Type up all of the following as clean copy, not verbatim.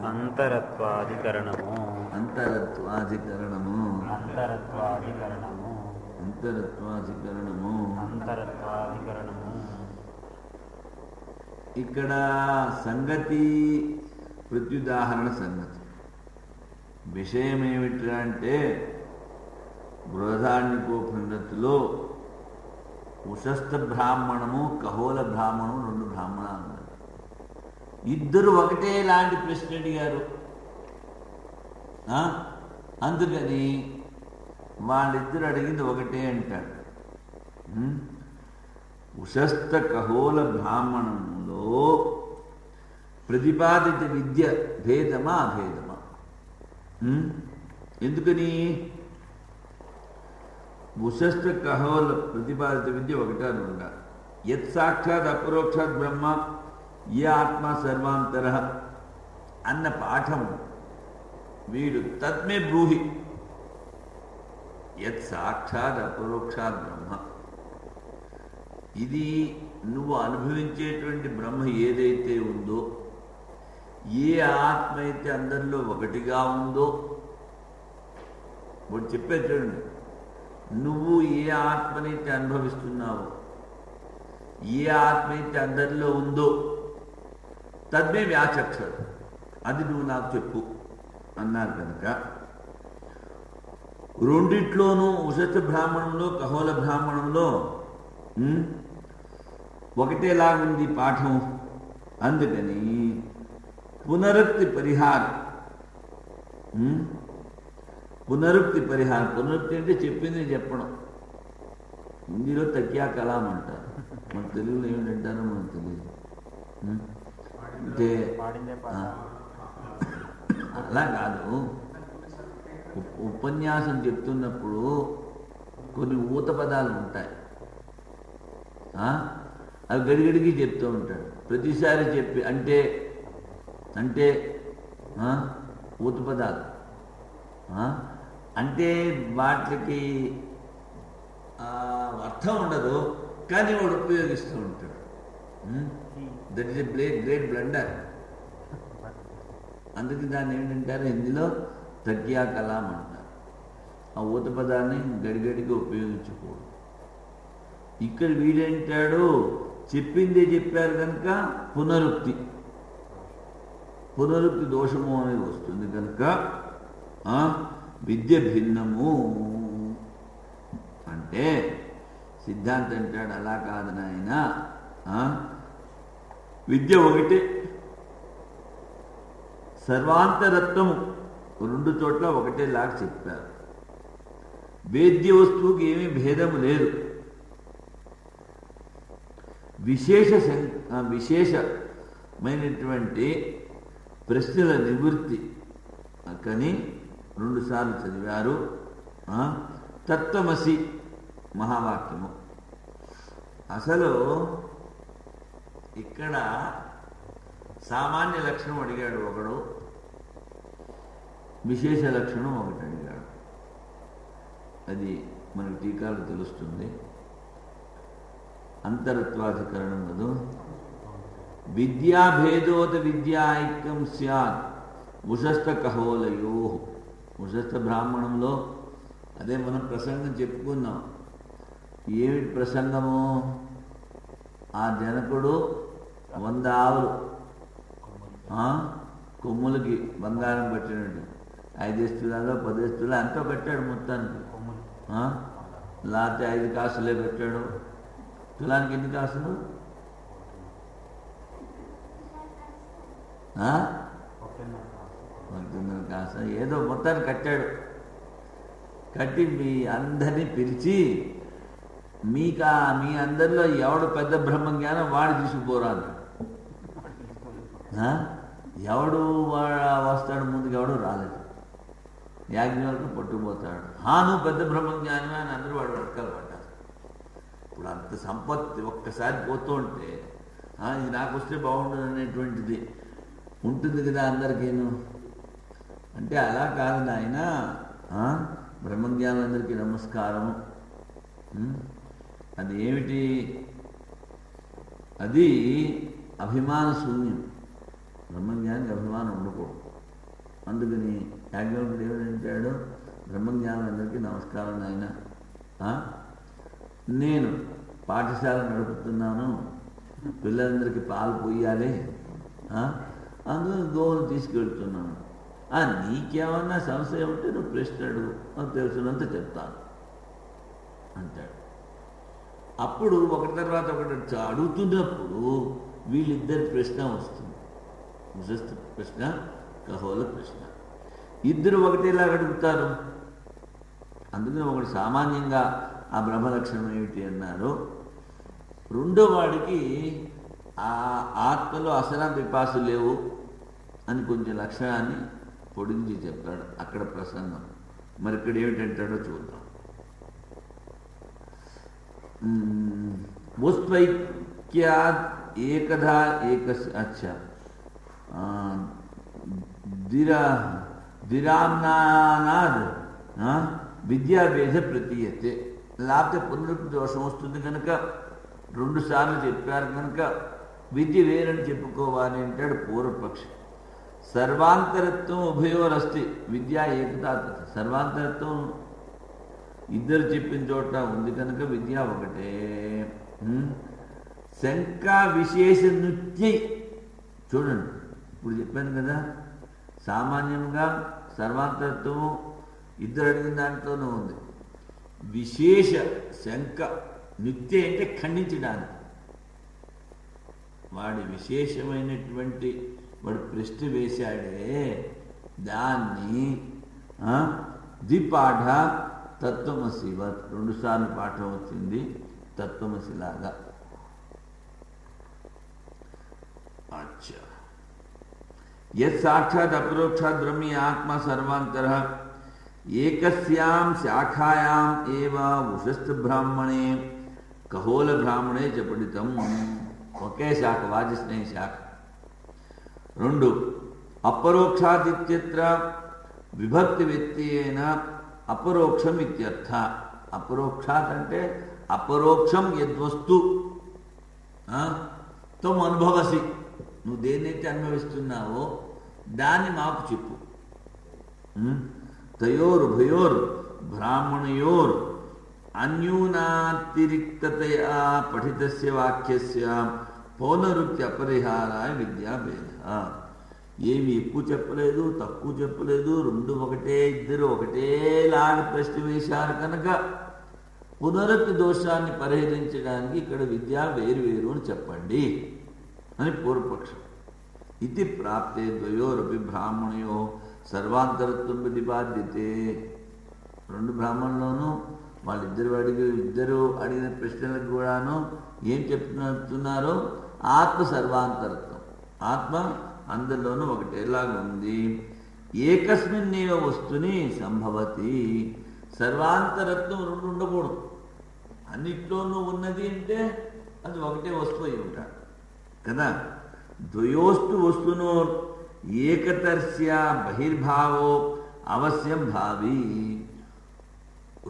అంతరత్వాధికరణము అంతరత్వాధికరణము అంతరత్వాధికరణము అంతరత్వాధికరణము అంతరత్వాధికరణము. ఇక్కడ సంగతి ప్రత్యుదాహరణ సంగతి. విషయం ఏమిట్రా అంటే బృహదారణ్యకోపనిషత్తులో ఉషస్థ బ్రాహ్మణము కహోల బ్రాహ్మణము రెండు బ్రాహ్మణాలు ఉన్నారు. ఇద్దరు ఒకటే లాంటి ప్రశ్న అడిగారు. అందుకని వాళ్ళిద్దరు అడిగింది ఒకటే అంటాడు. ఉషస్థ కహోల బ్రాహ్మణంలో ప్రతిపాదిత విద్య భేదమా అభేదమా? ఎందుకని ఉషస్థ కహోల ప్రతిపాదిత విద్య ఒకటా రెండా? యత్ సాక్షాత్ అపరోక్షాత్ బ్రహ్మ ఏ ఆత్మ సర్వాంతర అన్న పాఠం వీడు తద్మే బ్రూహి. యత్ సాక్షాత్ అపరోక్షాత్ బ్రహ్మ, ఇది నువ్వు అనుభవించేటువంటి బ్రహ్మ ఏదైతే ఉందో, ఏ ఆత్మ అయితే అందరిలో ఒకటిగా ఉందో, వాడు చెప్పేది చూడండి, నువ్వు ఏ ఆత్మనైతే అనుభవిస్తున్నావో, ఏ ఆత్మ అయితే అందరిలో ఉందో తద్మే వ్యాచక్షరు, అది నువ్వు నాకు చెప్పు అన్నారు కనుక రెండిట్లోనూ ఉషస్థ బ్రాహ్మణంలో కహోల బ్రాహ్మణంలో ఒకటేలాగుంది పాఠం. అందుకని పునరుక్తి పరిహారం. పునరుక్తి పరిహారం. పునరుక్తి అంటే చెప్పింది చెప్పడం. హిందీలో తక్యా కలాం అంటారు, మన తెలుగులో ఏమిటంటారో మనకు తెలియదు. అంటే అలా కాదు, ఉపన్యాసం చెప్తున్నప్పుడు కొన్ని ఊత పదాలు ఉంటాయి, అవి గడిగడికి చెప్తూ ఉంటాడు. ప్రతిసారి చెప్పి అంటే అంటే ఊత పదాలు అంటే వాటికి అర్థం ఉండదు, కానీ వాడు ఉపయోగిస్తూ ఉంటాడు. That is a great blunder. అందుకే దాన్ని ఏంటంటారు హిందీలో తగ్యా కలాం అంటారు. ఆ ఊత పదాన్ని గడిగడికి ఉపయోగించకూడదు. ఇక్కడ వీడేంటాడు, చెప్పిందే చెప్పారు కనుక పునరుక్తి దోషము అనేది వస్తుంది కనుక విద్య భిన్నము అంటే సిద్ధాంతం అంటాడు అలా కాదు నాయన, విద్య ఒకటే, సర్వాంతరత్వము రెండు చోట్ల ఒకటేలాగా చెప్పారు. వేద్య వస్తువుకి ఏమీ భేదము లేదు. విశేషమైనటువంటి ప్రశ్నల నివృత్తి కానీ రెండుసార్లు చదివారు. తత్వమసి మహావాక్యము. అసలు ఇక్కడ సామాన్య లక్షణం అడిగాడు ఒకడు, విశేష లక్షణం ఒకటి అడిగాడు. అది మనకు టీకాలు తెలుస్తుంది. అంతరత్వాధికరణం కదూ. విద్యాభేదోత విద్యా ఐక్యం స్యాత్ ఉషస్థ కహోలయో. ఉషస్థ బ్రాహ్మణంలో అదే మనం ప్రసంగం చెప్పుకున్నాం. ఏమిటి ప్రసంగము? ఆ జనకుడు 100 ఆవులు కొమ్ములకి బంగారం పెట్టినట్టు 5 తులాలో 10 తులా ఎంతో పెట్టాడు మొత్తానికి. లేకపోతే 5 కాసులే పెట్టాడు. తులానికి ఎన్ని కాసులు? 1.5 కాసు ఏదో మొత్తాన్ని కట్టాడు. కట్టి మీ అందరినీ పిలిచి, మీ అందరిలో ఎవడు పెద్ద బ్రహ్మజ్ఞానం వాడు తీసుకుపోరాదు. ఎవడు వస్తాడు ముందుకు? ఎవడు రాలేదు. యాజ్ఞవల్కు పట్టుకుపోతాడు. నువ్వు పెద్ద బ్రహ్మజ్ఞానమే అని అందరూ వాడు వెనకాల పడ్డారు. ఇప్పుడు అంత సంపత్తి ఒక్కసారి పోతూ ఉంటే ఇది నాకు వస్తే బాగుండదు అనేటువంటిది ఉంటుంది కదా అందరికీను. అంటే అలా కాదు నాయన, బ్రహ్మజ్ఞానం అందరికీ నమస్కారము. అది ఏమిటి? అది అభిమాన శూన్యం. బ్రహ్మజ్ఞానికి అభిమానం ఉండకూడదు. అందుకని యాజ్ఞవల్కుడు ఏమంటాడు, బ్రహ్మజ్ఞానం అందరికీ నమస్కారం నాయన, నేను పాఠశాల నడుపుతున్నాను, పిల్లలందరికీ పాలు పోయాలి, అందుకని గోవులు తీసుకెళ్తున్నాను. నీకేమన్నా సంశయం ఉంటే నువ్వు ప్రశ్న అడుగు, నాకు తెలిసినంత చెప్తాను అంటాడు. అప్పుడు ఒకటి తర్వాత ఒకటి అడుగుతున్నప్పుడు వీళ్ళిద్దరి ప్రశ్న వస్తుంది. వశిష్ఠ ప్రశ్న, కహోల ప్రశ్న. ఇద్దరు ఒకటేలాగా అడుగుతారు. అందుకని ఒకటి సామాన్యంగా ఆ బ్రహ్మలక్షణం ఏమిటి అన్నారు. రెండో వాడికి ఆ ఆత్మలో అసలు విపాసు లేవు అని కొంచెం లక్షణాన్ని పొడిగించి చెప్తాడు అక్కడ ప్రసంగం. మరి ఇక్కడ ఏమిటంటాడో చూద్దాం. వస్త్వైక్యాద్ ఏకదా దిరామ్నానాద్ విద్యాభేద ప్రతీయతే. లేకపోతే పునరుక్తి దోషం వస్తుంది కనుక 2 సార్లు చెప్పారు కనుక విద్య వేరని చెప్పుకోవాలి అంటాడు పూర్వపక్షి. సర్వాంతరత్వం ఉభయోరస్తి విద్యా ఏకతా. సర్వాంతరత్వం ఇద్దరు చెప్పిన చోట ఉంది కనుక విద్య ఒకటే. శంకా విశేష నృత్యై. చూడండి, ఇప్పుడు చెప్పాను కదా, సామాన్యంగా సర్వాంతరత్వము ఇద్దరు అడిగిన దాంట్లోనూ ఉంది. విశేష శంక, నిత్య అంటే ఖండించడానికి. వాడి విశేషమైనటువంటి వాడు ప్రశ్న వేశాడే దాన్ని ద్విపాఠ తత్వమసివత్ 2 సార్లు పాఠం వచ్చింది తత్వమసిలాగా. అచ్చా, యత్ సాక్షాత్ అపరోక్షాత్ బ్రహ్మీ ఆత్మ సర్వాంతర ఏకస్యాం శాఖాయాం ఏవ ఉషస్థ బ్రాహ్మణే కహోల బ్రాహ్మణే చ పఠితం. ఒకే శాఖ, వాజస్నేహి శాఖ. 2 అపరోక్షాత్ ఇత్యత్ర విభక్తి వ్యత్యేన అపరోక్షం ఇత్యర్థ. అపరోక్షాత్ అంటే అపరోక్షం యద్వస్తు త్వం అనుభవసి. నువ్వు దేన్నైతే అనుభవిస్తున్నావో దాన్ని మాకు చెప్పు. తయోరుభయోర్ బ్రాహ్మణయోర్ అన్యూనాతిరిక్తతయా పఠితస్య వాక్యస్య పౌనరుక్తి అపరిహారాయ విద్యాభేద. ఏమి ఎక్కువ చెప్పలేదు, తక్కువ చెప్పలేదు, 2 ఒకటే, ఇద్దరు ఒకటేలాగా ప్రశ్న వేశారు కనుక పునరుక్తి దోషాన్ని పరిహరించడానికి ఇక్కడ విద్య వేరు అని చెప్పండి అని పూర్వపక్షం. ఇది ప్రాప్తే ద్వయోరపి బ్రాహ్మణయో సర్వాంతరత్వం ప్రతిపాద్యతే. 2 బ్రాహ్మణుల్లోనూ ఇద్దరు అడిగిన ప్రశ్నలకు కూడాను ఏం చెప్తున్నారో ఆత్మ సర్వాంతరత్వం, ఆత్మ అందరిలోనూ ఒకటేలాగా ఉంది. ఏకస్మిన్నేవ వస్తుని సంభవతి. సర్వాంతరత్వం 2 ఉండకూడదు. అన్నిట్లోనూ ఉన్నది అంటే అది ఒకటే వస్తువు అయి ఉంటాడు కదా. ద్వయోస్తు వస్తునో ఏకతర్స్య బహిర్భావో అవశ్యం భావి.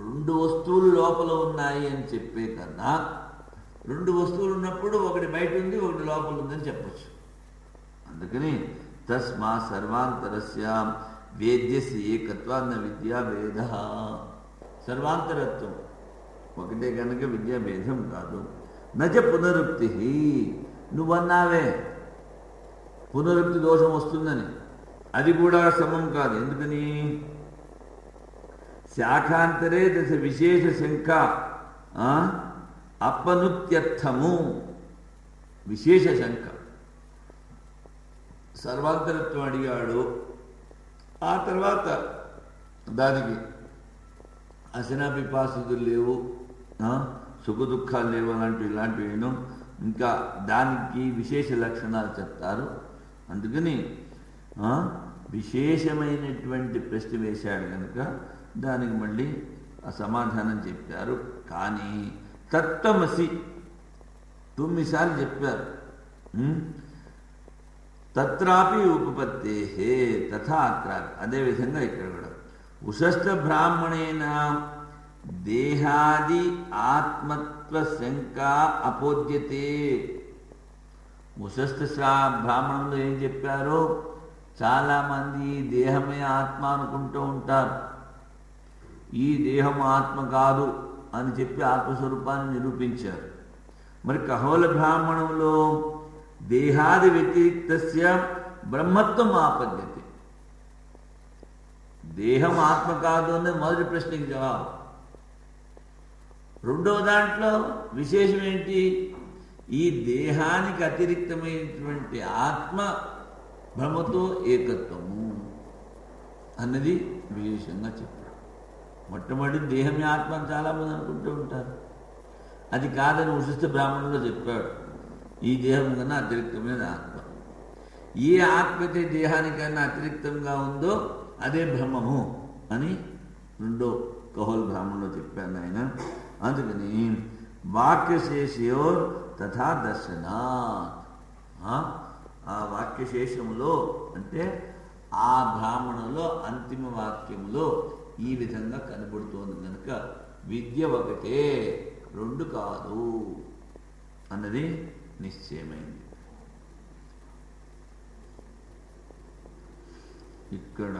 2 వస్తువులు లోపల ఉన్నాయి అని చెప్పే కన్నా 2 వస్తువులు ఉన్నప్పుడు ఒకటి బయట ఉంది, ఒకటి లోపల ఉందని చెప్పచ్చు. అందుకని తస్మా సర్వాంతరస్య వేద్యస్య ఏకత్వాన్న విద్యా భేద. సర్వాంతరత్వం ఒకటే కనుక విద్యా భేదం కాదు. నచ పునరుక్తి. నువ్వన్నావే పునరుక్తి దోషం వస్తుందని, అది కూడా సమం కాదు. ఎందుకని? శాఖాంతరే దశ విశేష శంక అపనుత్యర్థము. విశేష శంక సర్వాంతరత్వం అడిగాడు, ఆ తర్వాత దానికి అసనాపిపాసులు లేవు, సుఖ దుఃఖాలు లేవు, ఇలాంటివేను ఇంకా దానికి విశేష లక్షణాలు చెప్తారు. అందుకని విశేషమైనటువంటి ప్రశ్న వేశాడు కనుక దానికి మళ్ళీ ఆ సమాధానం చెప్పారు. కానీ తత్వమసి 9 సార్లు చెప్పారు. తత్రాపి ఉపపత్తే తథా అత్ర. అదేవిధంగా ఇక్కడ కూడా ఉషస్థ బ్రాహ్మణేన దేహాది ఆత్మత్వ శంక అపోద్యతే. ఉషస్థ బ్రాహ్మణంలో ఏం చెప్పారో చాలామంది దేహమే ఆత్మ అనుకుంటూ ఉంటారు. ఈ దేహం ఆత్మ కాదు అని చెప్పి ఆత్మస్వరూపాన్ని నిరూపించారు. మరి కహోల బ్రాహ్మణంలో దేహాది వ్యతిరిక్తస్య బ్రహ్మత్వం ఆపద్యతే. దేహం ఆత్మ కాదు అన్నది మొదటి ప్రశ్నకి జవాబు. రెండవ దాంట్లో విశేషం ఏంటి? ఈ దేహానికి అతిరిక్తమైనటువంటి ఆత్మ బ్రహ్మతో ఏకత్వము అన్నది విశేషంగా చెప్పారు. మొట్టమొదటి దేహమే ఆత్మ అని చాలామంది అనుకుంటూ ఉంటారు. అది కాదని ఉషిష్ఠ బ్రాహ్మణులో చెప్పాడు. ఈ దేహం కన్నా అతిరిక్తమైన ఆత్మ. ఏ ఆత్మతే దేహానికన్నా అతిరిక్తంగా ఉందో అదే బ్రహ్మము అని రెండో కహోల్ బ్రాహ్మణులో చెప్పాను ఆయన. అందుకని వాక్యశేషయోర్ తథా దర్శనాత్, ఆ వాక్యశేషములో అంటే ఆ బ్రాహ్మణులో అంతిమ వాక్యములో ఈ విధంగా కనబడుతోంది కనుక విద్య ఒకటే, రెండు కాదు అన్నది నిశ్చయమైంది. ఇక్కడ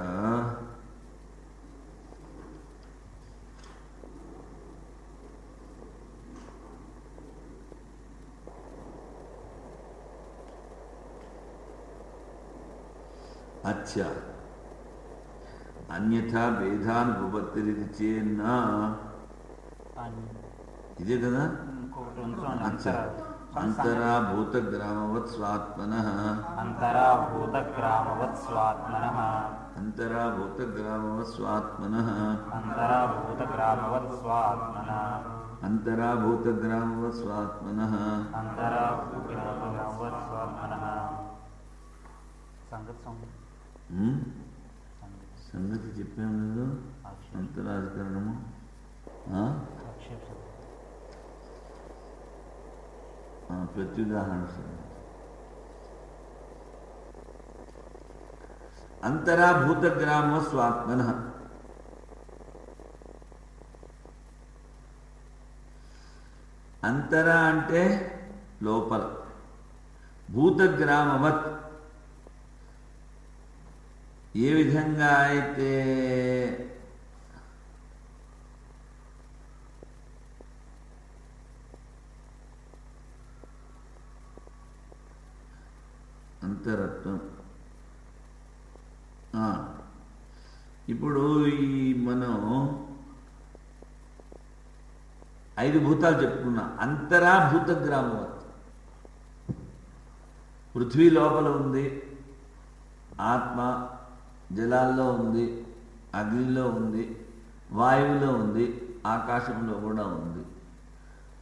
అచ్చా అన్యథా భేదాన్ భూపత్తిరిది చేన్న, ఇదే కదా. అచ్చా అంతరా భూతగ్రామవత్ స్వాత్మనః, అంతరా భూతగ్రామవత్ స్వాత్మనః, అంతరా భూతగ్రామవత్ స్వాత్మనః, అంతరా భూతగ్రామవత్ స్వాత్మనః, అంతరా భూతగ్రామవత్ స్వాత్మనః, అంతరా భూతగ్రామవత్ స్వాత్మనః. సంగతి చెప్పాను లేదు. అంతరాధికరణము ప్రత్యుదాహరణ సంగతి. అంతరా భూతగ్రామ స్వాత్మన, అంతరా అంటే లోపల, భూతగ్రామవత్ ఏ విధంగా అయితే అంతరత్వం. ఇప్పుడు ఈ మనం 5 భూతాలు చెప్పుకున్నాం. అంతరా భూతగ్రామవత్, పృథ్వీ లోపల ఉంది ఆత్మ, జలాల్లో ఉంది, అగ్నిలో ఉంది, వాయువులో ఉంది, ఆకాశంలో కూడా ఉంది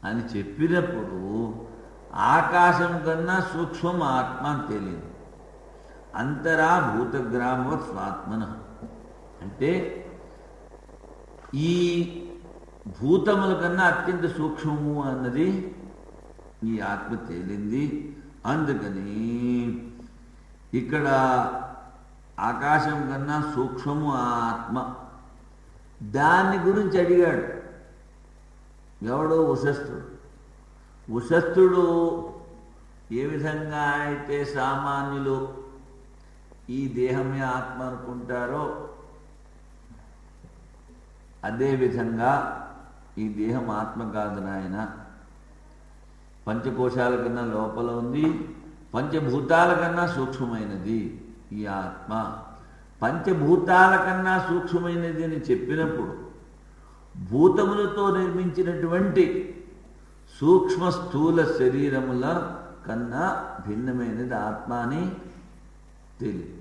అని చెప్పినప్పుడు ఆకాశం కన్నా సూక్ష్మం ఆత్మ అని తెలియదు. అంతరా భూతగ్రామవత్ స్వాత్మన అంటే ఈ భూతముల కన్నా అత్యంత సూక్ష్మము అన్నది ఈ ఆత్మ తేలింది. అందుకని ఇక్కడ ఆకాశం కన్నా సూక్ష్మము ఆత్మ, దాన్ని గురించి అడిగాడు ఎవడో ఉషస్థుడు. ఉషస్థుడు ఏ విధంగా అయితే సామాన్యులు ఈ దేహమే ఆత్మ అనుకుంటారో అదేవిధంగా ఈ దేహం ఆత్మ కాదు నాయన, పంచకోశాల కన్నా లోపల ఉంది, పంచభూతాల కన్నా సూక్ష్మమైనది ఈ ఆత్మ. పంచభూతాల కన్నా సూక్ష్మమైనది అని చెప్పినప్పుడు భూతములతో నిర్మించినటువంటి సూక్ష్మ స్థూల శరీరముల కన్నా భిన్నమైనది ఆత్మ అని తెలియదు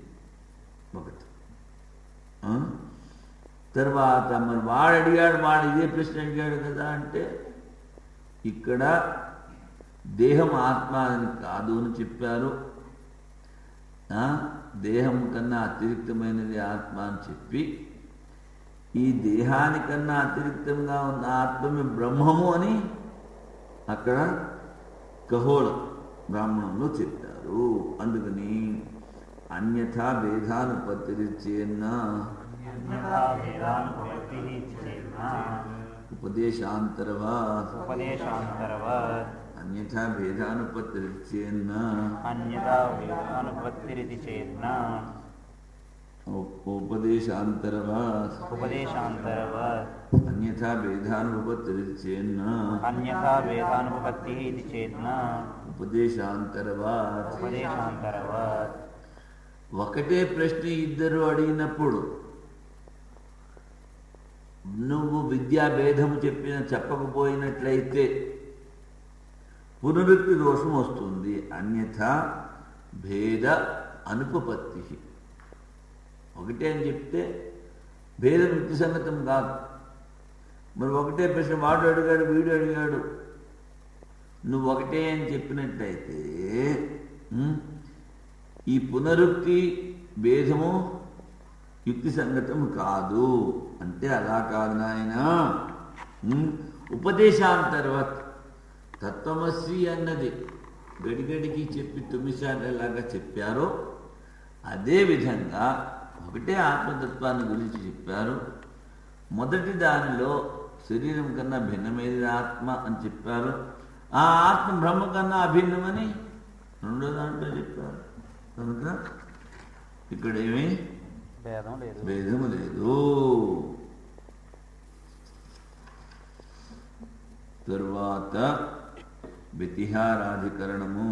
ఒకటి. తర్వాత మరి వాడు అడిగాడు, వాడు ఇదే ప్రశ్న అడిగాడు కదా అంటే ఇక్కడ దేహం ఆత్మ అని కాదు అని చెప్పారు. దేహం కన్నా అతిరిక్తమైనది ఆత్మ అని చెప్పి ఈ దేహానికన్నా అతిరిక్తంగా ఉన్న ఆత్మే బ్రహ్మము అని అక్కడ కహోళ బ్రాహ్మణంలో చెప్పారు. అందుకని అన్యథా భేదానుపత్తిరిచ్చేన్న ఉపదేశాంతరవత్, అన్యథా భేదానుపత్తిరిచ్చేన్న ఉపదేశాంతరవత్ ఉపదేశాంతరవత్ అన్యథా భేదానుపపత్తిరిచ్చేన్న అన్యథా భేదానుపపత్తిః ఇది చేద్న ఉపదేశాంతరవత్. ఉపదేశాంతరవత్. ఒకటే ప్రశ్న ఇద్దరు అడిగినప్పుడు నువ్వు విద్యా భేదము చెప్పకపోయినట్లయితే పునరుక్తి దోషం వస్తుంది. అన్యథా భేద అనుపపత్తి. ఒకటే అని చెప్తే భేదం యుక్తి సంగతం కాదు. మరి ఒకటే ప్రశ్న వాడు అడిగాడు వీడు అడిగాడు, నువ్వు ఒకటే అని చెప్పినట్లయితే ఈ పునరుక్తి భేదము యుక్తి సంగతం కాదు. అంటే అలా కాదు నాయన. ఉపదేశాంతర్వత్ తత్వమసి అన్నది గడిగడికి చెప్పి 9 సార్లు ఎలాగా చెప్పారో అదేవిధంగా ఒకటే ఆత్మతత్వాన్ని గురించి చెప్పారు. మొదటి దానిలో శరీరం కన్నా భిన్నమైనది ఆత్మ అని చెప్పారు. ఆ ఆత్మ బ్రహ్మ కన్నా అభిన్నమని రెండో దాంట్లో చెప్పారు. కనుక ఇక్కడేమీ భేదము లేదు. తరువాత వ్యతిహారాధికరణము